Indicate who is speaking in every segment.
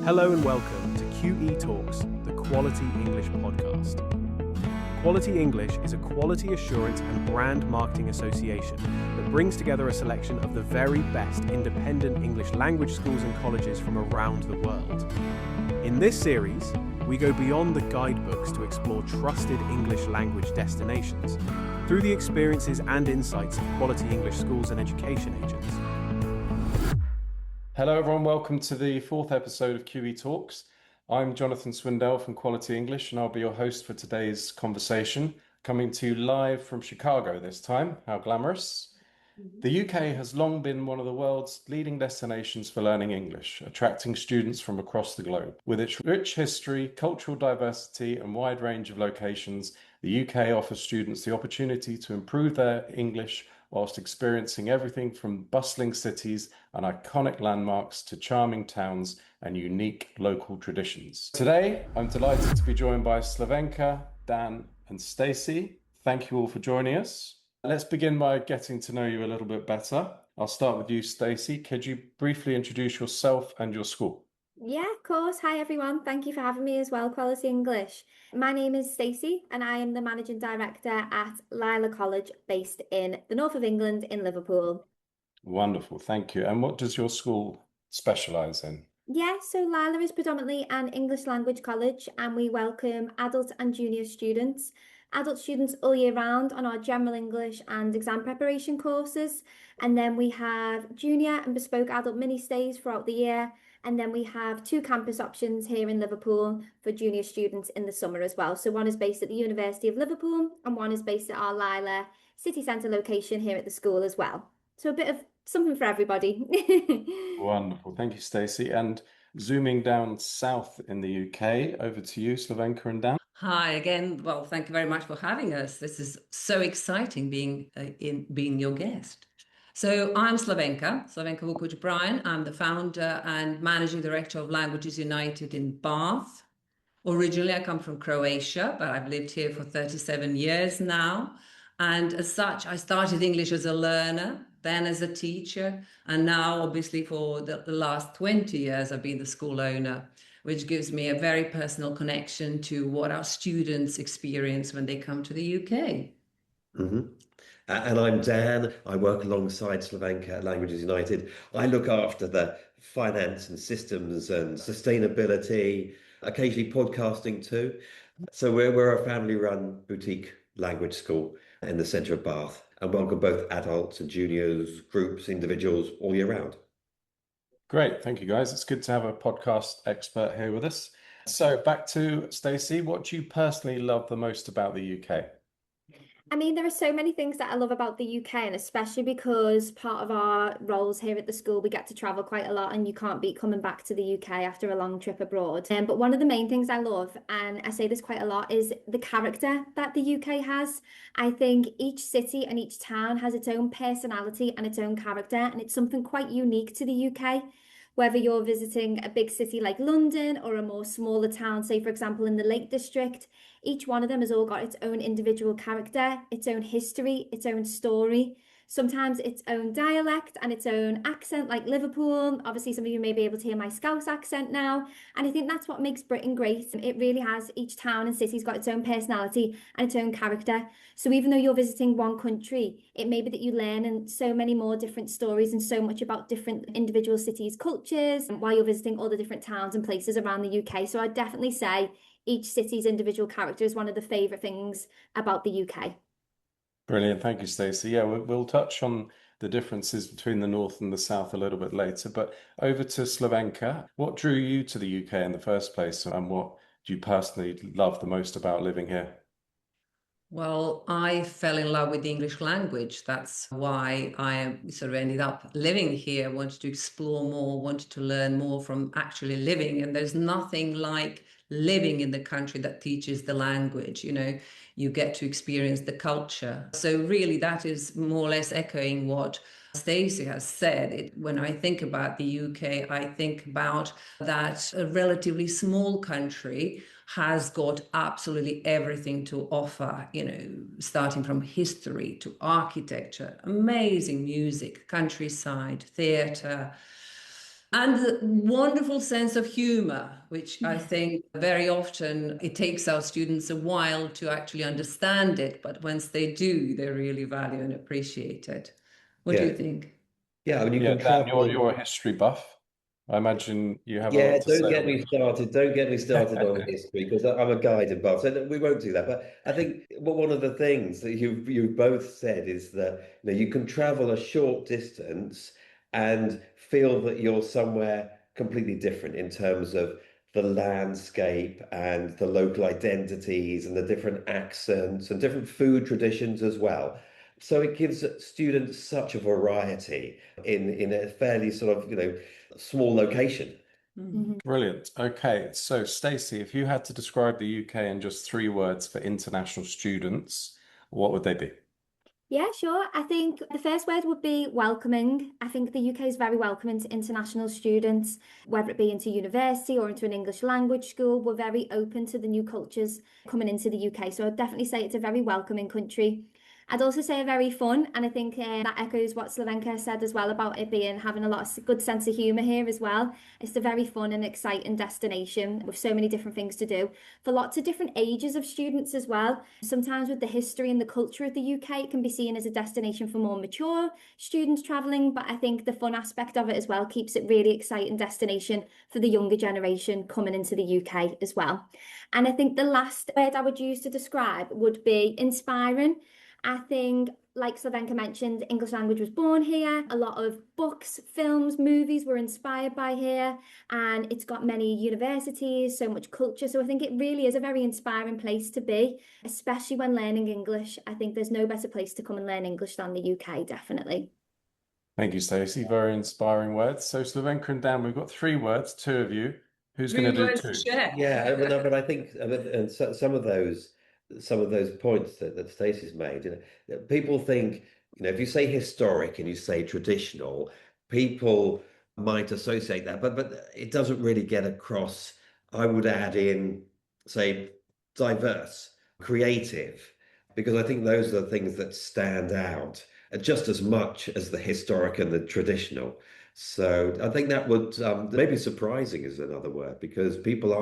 Speaker 1: Hello and welcome to QE Talks, the Quality English podcast. Quality English is a quality assurance and brand marketing association that brings together a selection of the very best independent English language schools and colleges from around the world. In this series, we go beyond the guidebooks to explore trusted English language destinations through the experiences and insights of quality English schools and education agents.
Speaker 2: Hello everyone, welcome to the fourth episode of QE Talks. I'm Jonathan Swindell from Quality English and I'll be your host for today's conversation, coming to you live from Chicago this time. How glamorous. The UK has long been one of the world's leading destinations for learning English, attracting students from across the globe. With its rich history, cultural diversity and wide range of locations, the UK offers students the opportunity to improve their English whilst experiencing everything from bustling cities and iconic landmarks to charming towns and unique local traditions. Today, I'm delighted to be joined by Slavenka, Dan and Stacey. Thank you all for joining us. Let's begin by getting to know you a little bit better. I'll start with you, Stacey. Could you briefly introduce yourself and your school?
Speaker 3: Yeah, of course. Hi, everyone. Thank you for having me as well, Quality English. My name is Stacey and I am the Managing Director at LILA College based in the north of England in Liverpool.
Speaker 2: Wonderful, thank you. And what does your school specialise in?
Speaker 3: Yeah, so LILA is predominantly an English language college and we welcome adult and junior students. Adult students all year round on our general English and exam preparation courses. And then we have junior and bespoke adult mini stays throughout the year. And then we have two campus options here in Liverpool for junior students in the summer as well. So one is based at the University of Liverpool and one is based at our LILA city centre location here at the school as well. So a bit of something for everybody.
Speaker 2: Wonderful. Thank you, Stacey. And zooming down south in the UK, over to you, Slavenka and Dan.
Speaker 4: Hi again. Well, thank you very much for having us. This is so exciting being your guest. So I'm Slavenka Vukovic-Bryan. I'm the founder and managing director of Languages United in Bath. Originally, I come from Croatia, but I've lived here for 37 years now. And as such, I started English as a learner, then as a teacher, and now obviously for the last 20 years, I've been the school owner, which gives me a very personal connection to what our students experience when they come to the UK.
Speaker 5: Mm-hmm. And I'm Dan. I work alongside Slavenka at Languages United. I look after the finance and systems and sustainability, occasionally podcasting too. So we're a family-run boutique language school in the centre of Bath and welcome both adults and juniors, groups, individuals all year round.
Speaker 2: Great, thank you guys. It's good to have a podcast expert here with us. So back to Stacey, what do you personally love the most about the UK?
Speaker 3: I mean, there are so many things that I love about the UK, and especially because part of our roles here at the school, we get to travel quite a lot and you can't beat coming back to the UK after a long trip abroad. But one of the main things I love, and I say this quite a lot, is the character that the UK has. I think each city and each town has its own personality and its own character, and it's something quite unique to the UK. Whether you're visiting a big city like London or a more smaller town, say for example in the Lake District, each one of them has all got its own individual character, its own history, its own story, sometimes its own dialect and its own accent, like Liverpool. Obviously, some of you may be able to hear my Scouse accent now. And I think that's what makes Britain great. It really has, each town and city's got its own personality and its own character. So even though you're visiting one country, it may be that you learn so many more different stories and so much about different individual cities' cultures while you're visiting all the different towns and places around the UK. So I'd definitely say each city's individual character is one of the favourite things about the UK.
Speaker 2: Brilliant. Thank you, Stacey. Yeah, we'll touch on the differences between the North and the South a little bit later, but over to Slavenka. What drew you to the UK in the first place and what do you personally love the most about living here?
Speaker 4: Well, I fell in love with the English language. That's why I sort of ended up living here, wanted to explore more, wanted to learn more from actually living. And there's nothing like living in the country that teaches the language. You get to experience the culture. So really that is more or less echoing what Stacey has said. When I think about the UK, I think about that a relatively small country has got absolutely everything to offer, starting from history to architecture, amazing music, countryside, theatre, And the wonderful sense of humor, which I think very often it takes our students a while to actually understand it, but once they do, they really value and appreciate it. What do
Speaker 5: Yeah.
Speaker 4: you think?
Speaker 5: Yeah, I mean, you
Speaker 2: Yeah,
Speaker 5: can
Speaker 2: Dan,
Speaker 5: travel.
Speaker 2: you're a history buff. I imagine you have a
Speaker 5: Yeah,
Speaker 2: lot to
Speaker 5: don't
Speaker 2: say
Speaker 5: get
Speaker 2: on
Speaker 5: me started. Don't get me started on history because I'm a guided buff, so we won't do that. But I think one of the things that you both said is that you can travel a short distance and feel that you're somewhere completely different in terms of the landscape and the local identities and the different accents and different food traditions as well. So it gives students such a variety in a fairly sort of, small location.
Speaker 4: Mm.
Speaker 2: Brilliant. Okay, so Stacey, if you had to describe the UK in just 3 words for international students, what would they be?
Speaker 3: Yeah, sure. I think the first word would be welcoming. I think the UK is very welcoming to international students, whether it be into university or into an English language school. We're very open to the new cultures coming into the UK. So I'd definitely say it's a very welcoming country. I'd also say very fun, and I think that echoes what Slavenka said as well about it being having a lot of good sense of humour here as well. It's a very fun and exciting destination with so many different things to do for lots of different ages of students as well. Sometimes with the history and the culture of the UK, it can be seen as a destination for more mature students travelling, but I think the fun aspect of it as well keeps it really exciting destination for the younger generation coming into the UK as well. And I think the last word I would use to describe would be inspiring. I think, like Slavenka mentioned, English language was born here. A lot of books, films, movies were inspired by here, and it's got many universities, so much culture. So I think it really is a very inspiring place to be, especially when learning English. I think there's no better place to come and learn English than the UK, definitely.
Speaker 2: Thank you, Stacey. Very inspiring words. So Slavenka and Dan, we've got 3 words, 2 of you. Who's going to
Speaker 4: Who
Speaker 2: do
Speaker 4: wants to
Speaker 2: two?
Speaker 4: share?
Speaker 5: Yeah, but I think and some of those points that Stacey's made, that people think, if you say historic and you say traditional, people might associate that, but it doesn't really get across. I would add in, say, diverse, creative, because I think those are the things that stand out just as much as the historic and the traditional. So I think that would maybe surprising is another word because people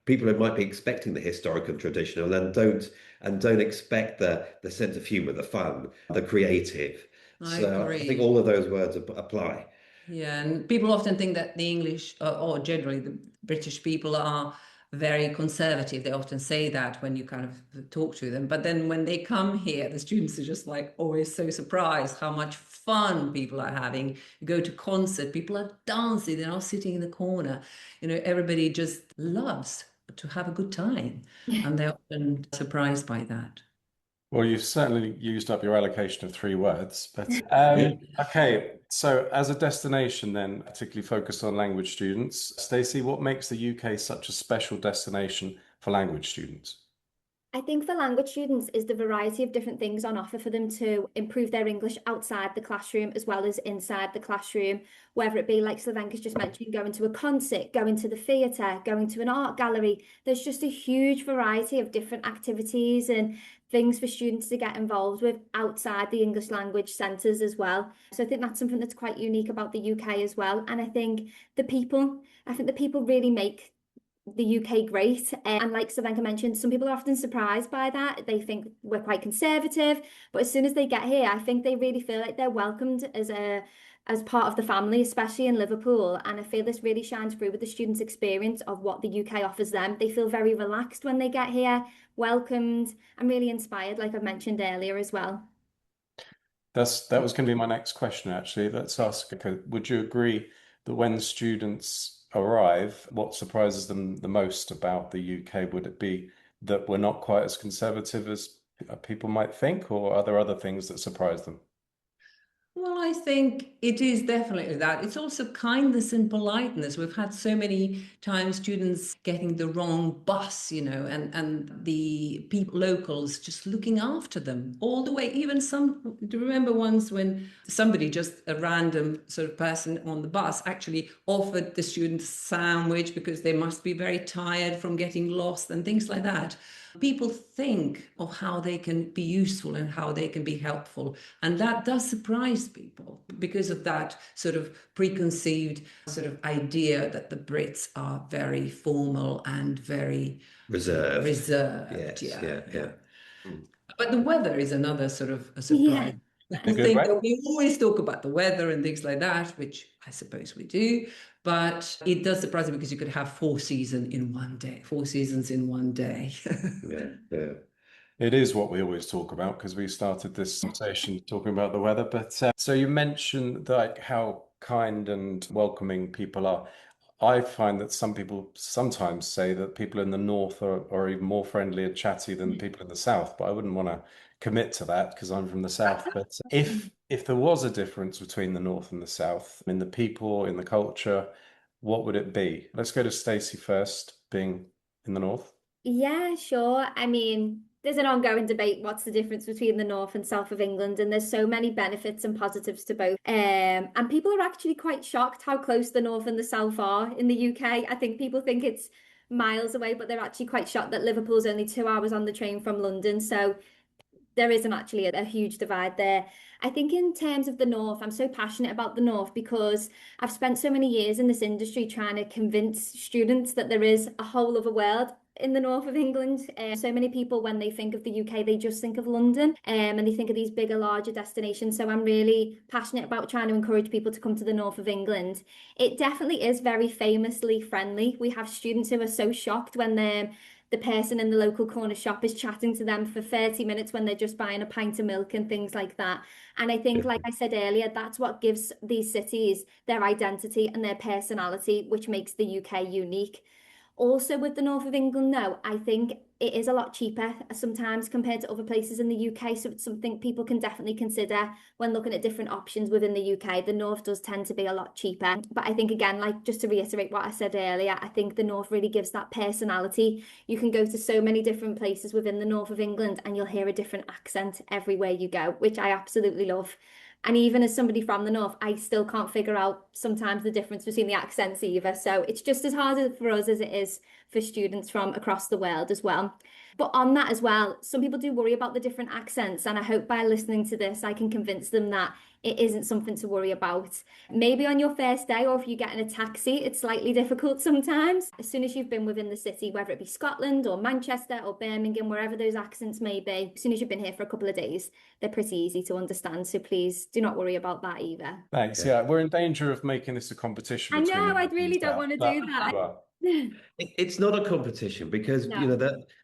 Speaker 5: who might be expecting the historic and traditional and don't expect the sense of humor, the fun, the creative.
Speaker 4: I
Speaker 5: So I think
Speaker 4: agree.
Speaker 5: all of those words apply.
Speaker 4: Yeah, and people often think that the English, or generally the British people, are very conservative. They often say that when you kind of talk to them. But then when they come here, the students are just like always so surprised how much fun people are having. You go to concert, people are dancing, they're not sitting in the corner. Everybody just loves to have a good time, and they're often surprised by that.
Speaker 2: Well, you've certainly used up your allocation of 3 words, but okay. So as a destination then, particularly focused on language students, Stacey, what makes the UK such a special destination for language students?
Speaker 3: I think for language students is the variety of different things on offer for them to improve their English outside the classroom as well as inside the classroom, whether it be like Slavenka's just mentioned, going to a concert, going to the theatre, going to an art gallery. There's just a huge variety of different activities and things for students to get involved with outside the English language centres as well. So I think that's something that's quite unique about the UK as well. And I think the people really make the UK great. And like Slavenka mentioned, some people are often surprised by that. They think we're quite conservative, but as soon as they get here, I think they really feel like they're welcomed as part of the family, especially in Liverpool. And I feel this really shines through with the students' experience of what the UK offers them. They feel very relaxed when they get here, welcomed, and really inspired, like I've mentioned earlier as well.
Speaker 2: That was going to be my next question, actually. Let's ask, okay, would you agree that when students arrive, what surprises them the most about the UK? Would it be that we're not quite as conservative as people might think, or are there other things that surprise them?
Speaker 4: Well, I think it is definitely that. It's also kindness and politeness. We've had so many times students getting the wrong bus, and the people, locals, just looking after them all the way. Even do you remember once when somebody, just a random sort of person on the bus, actually offered the students a sandwich because they must be very tired from getting lost and things like that. people think of how they can be useful and how they can be helpful. And that does surprise people because of that sort of preconceived sort of idea that the Brits are very formal and very
Speaker 5: Reserved.
Speaker 4: reserved.
Speaker 5: Yes,
Speaker 4: Yeah.
Speaker 5: yeah.
Speaker 4: But the weather is another sort of a
Speaker 3: Yeah.
Speaker 4: surprise. I
Speaker 2: A good
Speaker 4: think
Speaker 2: way.
Speaker 4: that we always talk about the weather and things like that, which I suppose we do, but it does surprise me because you could have 4 seasons in one day, 4 seasons in one day.
Speaker 5: Yeah.
Speaker 2: It is what we always talk about because we started this conversation talking about the weather. But so you mentioned like how kind and welcoming people are. I find that some people sometimes say that people in the north are even more friendly and chatty than people in the south, but I wouldn't want to commit to that because I'm from the south. But if there was a difference between the north and the south, in the people, in the culture, what would it be? Let's go to Stacey first, being in the north.
Speaker 3: Yeah, sure. I mean, there's an ongoing debate what's the difference between the north and south of England, and there's so many benefits and positives to both. And people are actually quite shocked how close the north and the south are in the UK. I think people think it's miles away, but they're actually quite shocked that Liverpool's only 2 hours on the train from London. So there isn't actually a huge divide there. I think in terms of the North, I'm so passionate about the North because I've spent so many years in this industry trying to convince students that there is a whole other world in the north of England. So many people, when they think of the UK, they just think of London, and they think of these bigger, larger destinations. So I'm really passionate about trying to encourage people to come to the north of England. It definitely is very famously friendly. We have students who are so shocked when the person in the local corner shop is chatting to them for 30 minutes when they're just buying a pint of milk and things like that. And I think, like I said earlier, that's what gives these cities their identity and their personality, which makes the UK unique. Also, with the north of England, though, I think it is a lot cheaper sometimes compared to other places in the UK. So it's something people can definitely consider when looking at different options within the UK. The north does tend to be a lot cheaper. But I think, again, like just to reiterate what I said earlier, I think the north really gives that personality. You can go to so many different places within the north of England and you'll hear a different accent everywhere you go, which I absolutely love. And even as somebody from the north, I still can't figure out sometimes the difference between the accents either. So it's just as hard for us as it is for students from across the world as well. But on that as well, some people do worry about the different accents. And I hope by listening to this, I can convince them that it isn't something to worry about. Maybe on your first day, or if you get in a taxi, it's slightly difficult sometimes. As soon as you've been within the city, whether it be Scotland or Manchester or Birmingham, wherever those accents may be, as soon as you've been here for a couple of days, they're pretty easy to understand. So please do not worry about that either.
Speaker 2: Thanks. Yeah, we're in danger of making this a competition
Speaker 3: I
Speaker 2: between
Speaker 3: know,
Speaker 2: the
Speaker 3: I
Speaker 2: north and
Speaker 3: really
Speaker 2: the
Speaker 3: don't
Speaker 2: south.
Speaker 3: want to do that.
Speaker 2: Well,
Speaker 5: It's not a competition because you know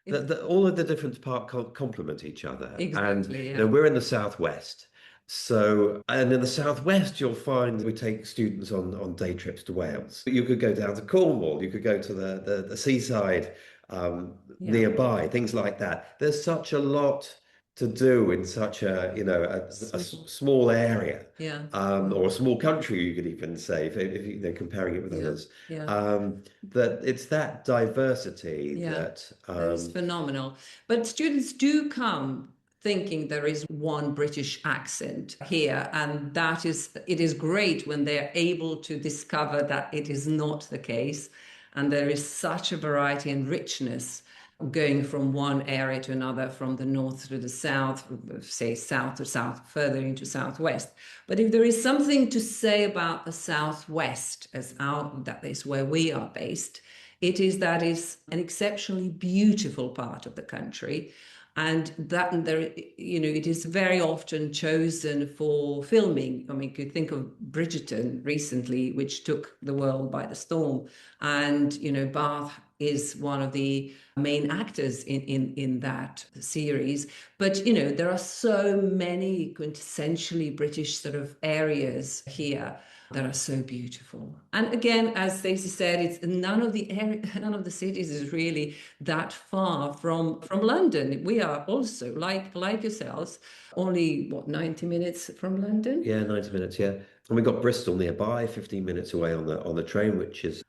Speaker 3: No.
Speaker 5: that all of the different parts complement each other. And
Speaker 4: Exactly,
Speaker 5: you know,
Speaker 4: yeah.
Speaker 5: we're in the southwest. So, and in the southwest, you'll find we take students on day trips to Wales. You could go down to Cornwall, you could go to the seaside
Speaker 4: Yeah.
Speaker 5: nearby, things like that. There's such a lot to do in such a, you know, a small area,
Speaker 4: Yeah.
Speaker 5: or a small country, you could even say, if you know, comparing it with
Speaker 4: Yeah.
Speaker 5: others.
Speaker 4: Yeah.
Speaker 5: That it's that diversity
Speaker 4: Yeah.
Speaker 5: that
Speaker 4: That is phenomenal. But students do come thinking there is one British accent here, and it is great when they're able to discover that it is not the case, and there is such a variety and richness going from one area to another, from the north to the south, say south to south, further into southwest. But if there is something to say about the southwest, that is where we are based, it is that is an exceptionally beautiful part of the country. And that there, you know, it is very often chosen for filming. I mean, you could think of Bridgerton recently, which took the world by the storm. And, you know, Bath is one of the main actors in that series. But, you know, there are so many quintessentially British sort of areas here that are so beautiful. And again, as Stacey said, it's none of the cities is really that far from London. We are also like yourselves, only 90 minutes from London?
Speaker 5: Yeah, 90 minutes, yeah. And we've got Bristol nearby, 15 minutes away on the train, which is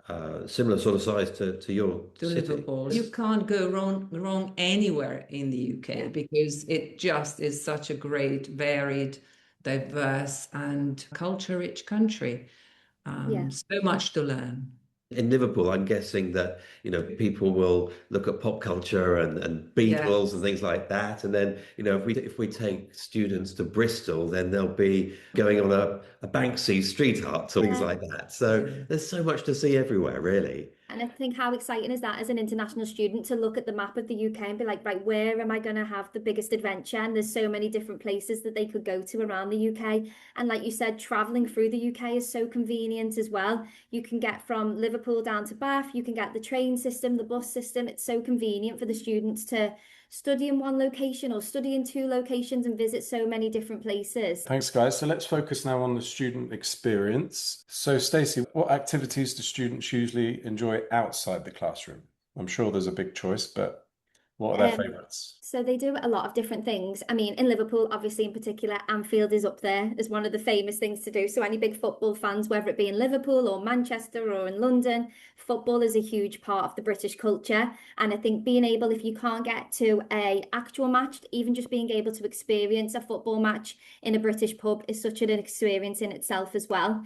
Speaker 5: similar sort of size to your
Speaker 4: To
Speaker 5: city.
Speaker 4: Liverpool. You can't go wrong anywhere in the UK because it just is such a great, varied, diverse and culture-rich country.
Speaker 3: Yeah.
Speaker 4: So much to learn.
Speaker 5: In Liverpool, I'm guessing that, people will look at pop culture and
Speaker 4: Yeah.
Speaker 5: Beatles and things like that. And then, if we take students to Bristol, then they'll be going on a Banksy street art or things
Speaker 3: Yeah.
Speaker 5: like that. So there's so much to see everywhere, really.
Speaker 3: And I think how exciting is that as an international student to look at the map of the UK and be like, right, where am I going to have the biggest adventure? And there's so many different places that they could go to around the UK. And like you said, traveling through the UK is so convenient as well. You can get from Liverpool down to Bath, you can get the train system, the bus system. It's so convenient for the students to study in one location or study in two locations and visit so many different places.
Speaker 2: Thanks, guys. So let's focus now on the student experience. So, Stacey, what activities do students usually enjoy outside the classroom? I'm sure there's a big choice, but what are their favourites?
Speaker 3: So they do a lot of different things. I mean, in Liverpool, obviously in particular, Anfield is up there as one of the famous things to do. So any big football fans, whether it be in Liverpool or Manchester or in London, football is a huge part of the British culture. And I think being able, if you can't get to a actual match, even just being able to experience a football match in a British pub is such an experience in itself as well.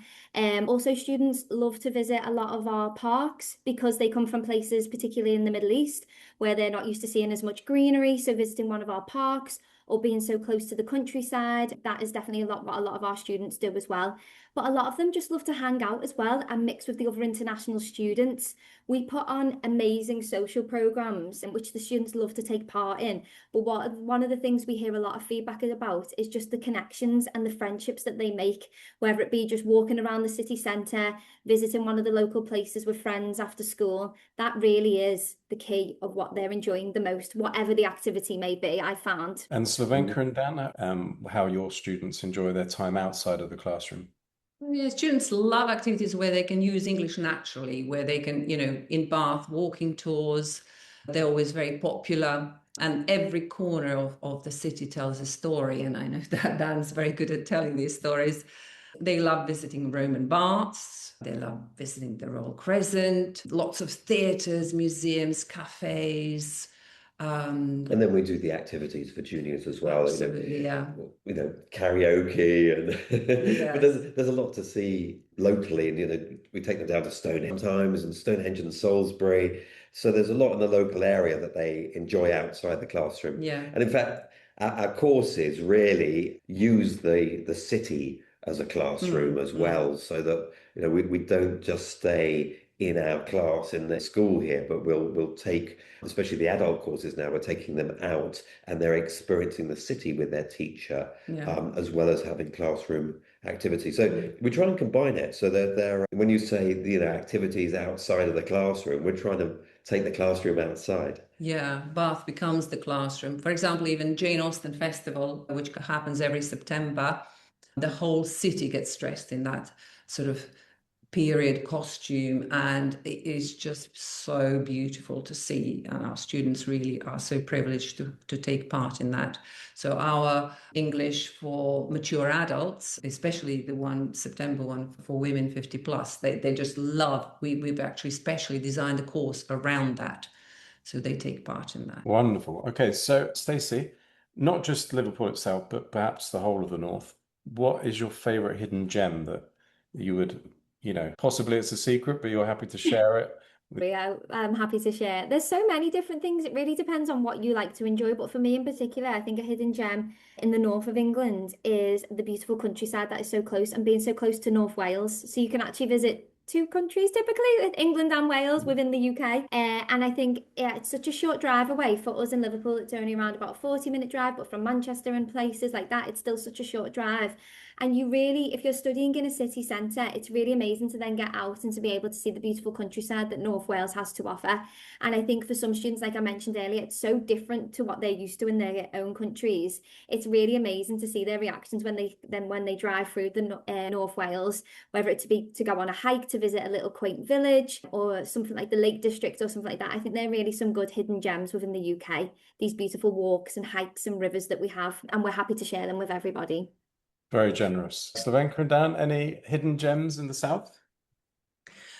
Speaker 3: Also, students love to visit a lot of our parks because they come from places, particularly in the Middle East, where they're not used to seeing as much greenery. So visiting one of our parks or being so close to the countryside, that is definitely what a lot of our students do as well. But a lot of them just love to hang out as well and mix with the other international students. We put on amazing social programs in which the students love to take part in. But one of the things we hear a lot of feedback about is just the connections and the friendships that they make, whether it be just walking around the city centre, visiting one of the local places with friends after school. That really is the key of what they're enjoying the most, whatever the activity may be, I found.
Speaker 2: And Slavenka and Dan, how your students enjoy their time outside of the classroom?
Speaker 4: Yeah, students love activities where they can use English naturally, where they can, in Bath, walking tours. They're always very popular. And every corner of the city tells a story. And I know that Dan's very good at telling these stories. They love visiting Roman baths. They love visiting the Royal Crescent. Lots of theatres, museums, cafes.
Speaker 5: And then we do the activities for juniors as well.
Speaker 4: Absolutely, yeah.
Speaker 5: Karaoke and
Speaker 4: Yes.
Speaker 5: but there's a lot to see locally, and we take them down to Stonehenge sometimes and Stonehenge and Salisbury. So there's a lot in the local area that they enjoy outside the classroom.
Speaker 4: Yeah.
Speaker 5: And in fact, our courses really use the city as a classroom as well, so that we don't just stay in our class in the school here, but we'll take, especially the adult courses now, we're taking them out and they're experiencing the city with their teacher, as well as having classroom activities. So we try and combine it so that when you say activities outside of the classroom, we're trying to take the classroom outside.
Speaker 4: Yeah, Bath becomes the classroom. For example, even Jane Austen Festival, which happens every September, the whole city gets dressed in that sort of period costume, and it is just so beautiful to see, and our students really are so privileged to take part in that. So our English for mature adults, especially the September one for women 50 plus, they just love. We've actually specially designed a course around that, so they take part in that.
Speaker 2: Wonderful. Okay, so Stacey, not just Liverpool itself, but perhaps the whole of the north, what is your favourite hidden gem that you would, possibly it's a secret, but you're happy to share it?
Speaker 3: Yeah, I'm happy to share. There's so many different things. It really depends on what you like to enjoy. But for me in particular, I think a hidden gem in the north of England is the beautiful countryside that is so close, and being so close to North Wales. So you can actually visit two countries typically, with England and Wales within the UK. And I think, it's such a short drive away. For us in Liverpool, it's only around about a 40-minute drive, but from Manchester and places like that, it's still such a short drive. And you really, if you're studying in a city centre, it's really amazing to then get out and to be able to see the beautiful countryside that North Wales has to offer. And I think for some students, like I mentioned earlier, it's so different to what they're used to in their own countries. It's really amazing to see their reactions when they drive through the North Wales, whether it to go on a hike, to visit a little quaint village, or something like the Lake District or something like that. I think they're really some good hidden gems within the UK, these beautiful walks and hikes and rivers that we have, and we're happy to share them with everybody.
Speaker 2: Very generous. Slavenka and Dan, any hidden gems in the south?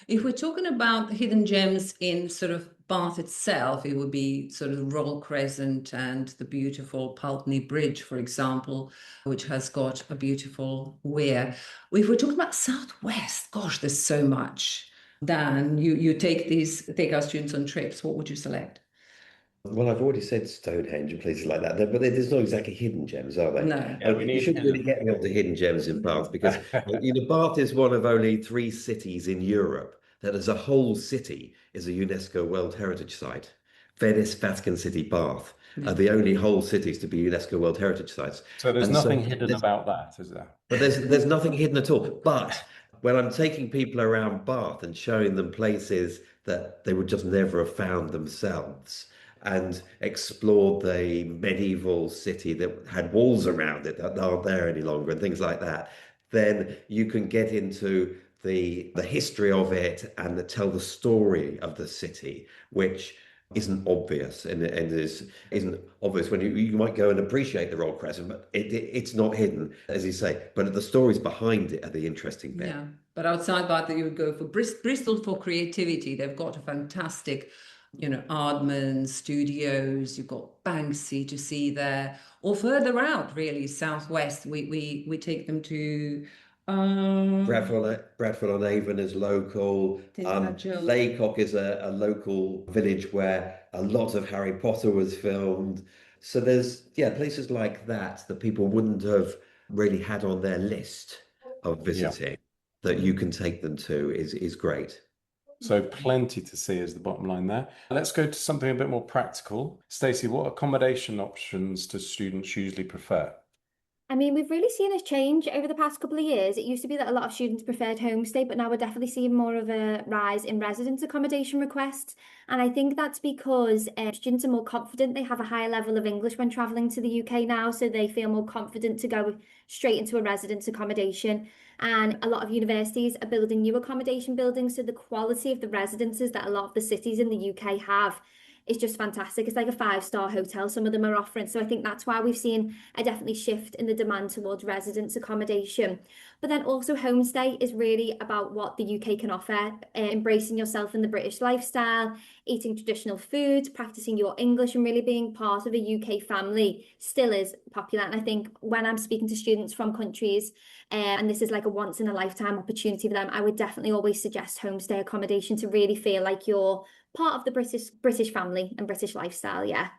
Speaker 4: If we're talking about hidden gems in sort of Bath itself, it would be sort of Royal Crescent and the beautiful Pulteney Bridge, for example, which has got a beautiful weir. If we're talking about Southwest, gosh, there's so much. Dan, you take our students on trips, what would you select?
Speaker 5: Well, I've already said Stonehenge and places like that, but there's not exactly hidden gems, are they?
Speaker 4: No.
Speaker 2: Yeah, we
Speaker 5: You
Speaker 2: need
Speaker 5: shouldn't really
Speaker 2: hidden.
Speaker 5: get me onto hidden gems in Bath because Bath is one of only 3 cities in Europe that as a whole city is a UNESCO World Heritage Site. Venice, Vatican City, Bath are the only whole cities to be UNESCO World Heritage Sites.
Speaker 2: So there's
Speaker 5: And so
Speaker 2: nothing hidden
Speaker 5: there's,
Speaker 2: about that, is there?
Speaker 5: but there's nothing hidden at all. But when I'm taking people around Bath and showing them places that they would just never have found themselves, and explored the medieval city that had walls around it that aren't there any longer and things like that, then you can get into the history of it and tell the story of the city, which isn't obvious and isn't obvious when you might go and appreciate the Royal Crescent, but it's not hidden, as you say. But the stories behind it are the interesting bit.
Speaker 4: Yeah, but outside that, you would go for Bristol for creativity. They've got a fantastic, Aardman studios. You've got Banksy to see there, or further out, really, southwest. We take them to
Speaker 5: Bradford-on-Avon is local. Laycock is a local village where a lot of Harry Potter was filmed. So there's places like that people wouldn't have really had on their list of visiting that you can take them to is great.
Speaker 2: So plenty to see is the bottom line there. Let's go to something a bit more practical. Stacey, what accommodation options do students usually prefer?
Speaker 3: I mean, we've really seen a change over the past couple of years. It used to be that a lot of students preferred homestay, but now we're definitely seeing more of a rise in residence accommodation requests. And I think that's because students are more confident. They have a higher level of English when traveling to the UK now, so they feel more confident to go straight into a residence accommodation. And a lot of universities are building new accommodation buildings, so the quality of the residences that a lot of the cities in the UK have is just fantastic. It's like a 5-star hotel some of them are offering. So I think that's why we've seen a definitely shift in the demand towards residence accommodation. But then also homestay is really about what the UK can offer, embracing yourself in the British lifestyle, eating traditional foods, practicing your English, and really being part of a UK family still is popular. And I think when I'm speaking to students from countries, and this is like a once in a lifetime opportunity for them, I would definitely always suggest homestay accommodation to really feel like you're part of the British family and British lifestyle. Yeah.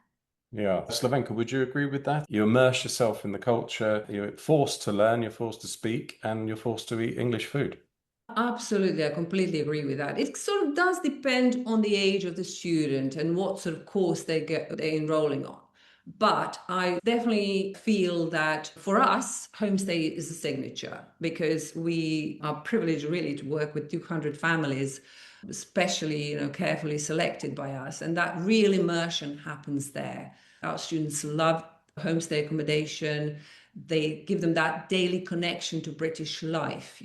Speaker 2: Slavenka, would you agree with that? You immerse yourself in the culture, you're forced to learn, you're forced to speak, and you're forced to eat English food.
Speaker 4: Absolutely, I completely agree with that. It sort of does depend on the age of the student and what sort of course they're enrolling on. But I definitely feel that for us, homestay is a signature because we are privileged really to work with 200 families, especially, carefully selected by us. And that real immersion happens there. Our students love homestay accommodation. They give them that daily connection to British life,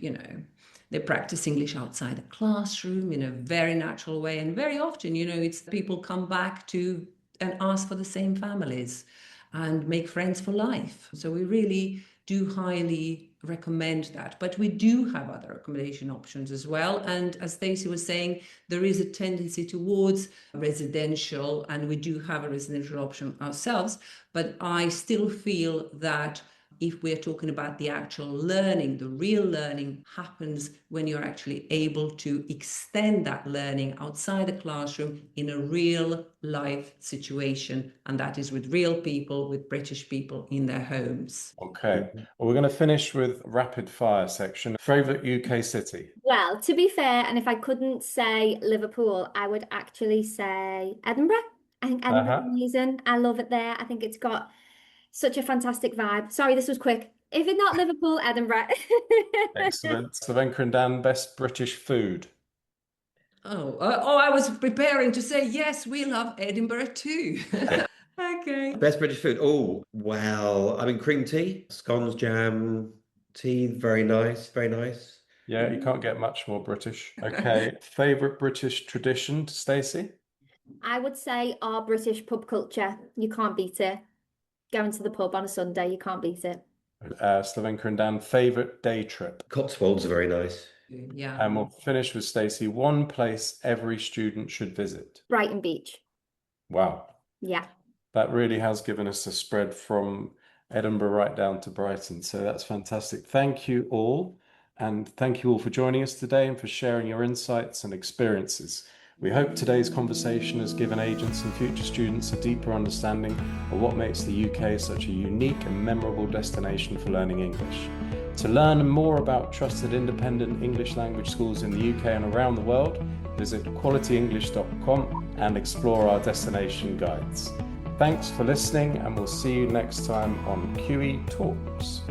Speaker 4: They practice English outside the classroom in a very natural way. And very often, it's people come back to and ask for the same families and make friends for life. So we really do highly recommend that. But we do have other accommodation options as well. And as Stacey was saying, there is a tendency towards residential, and we do have a residential option ourselves. But I still feel that if we're talking about the actual learning, the real learning happens when you're actually able to extend that learning outside the classroom in a real life situation. And that is with real people, with British people in their homes.
Speaker 2: Okay. Well, we're going to finish with rapid fire section. Favorite UK city?
Speaker 3: Well, to be fair, and if I couldn't say Liverpool, I would actually say Edinburgh. I think Edinburgh's amazing. I love it there. I think it's got such a fantastic vibe. Sorry, this was quick. If it's not Liverpool, Edinburgh.
Speaker 2: Excellent. Slavenka and Dan, best British food?
Speaker 4: I was preparing to say, yes, we love Edinburgh too. Okay.
Speaker 5: Best British food. Oh, well, I mean, cream tea, scones, jam, tea, very nice, very nice.
Speaker 2: Yeah, you can't get much more British. Okay. Favorite British tradition, Stacey?
Speaker 3: I would say our British pub culture. You can't beat it. Going to the pub on a Sunday, you can't beat it.
Speaker 2: Slavenka and Dan, favorite day trip?
Speaker 5: Cotswolds are very nice.
Speaker 4: Yeah.
Speaker 2: And we'll finish with Stacey. One place every student should visit.
Speaker 3: Brighton Beach.
Speaker 2: Wow.
Speaker 3: Yeah.
Speaker 2: That really has given us a spread from Edinburgh right down to Brighton. So that's fantastic. Thank you all. And thank you all for joining us today and for sharing your insights and experiences. We hope today's conversation has given agents and future students a deeper understanding of what makes the UK such a unique and memorable destination for learning English. To learn more about trusted independent English language schools in the UK and around the world, visit qualityenglish.com and explore our destination guides. Thanks for listening, and we'll see you next time on QE Talks.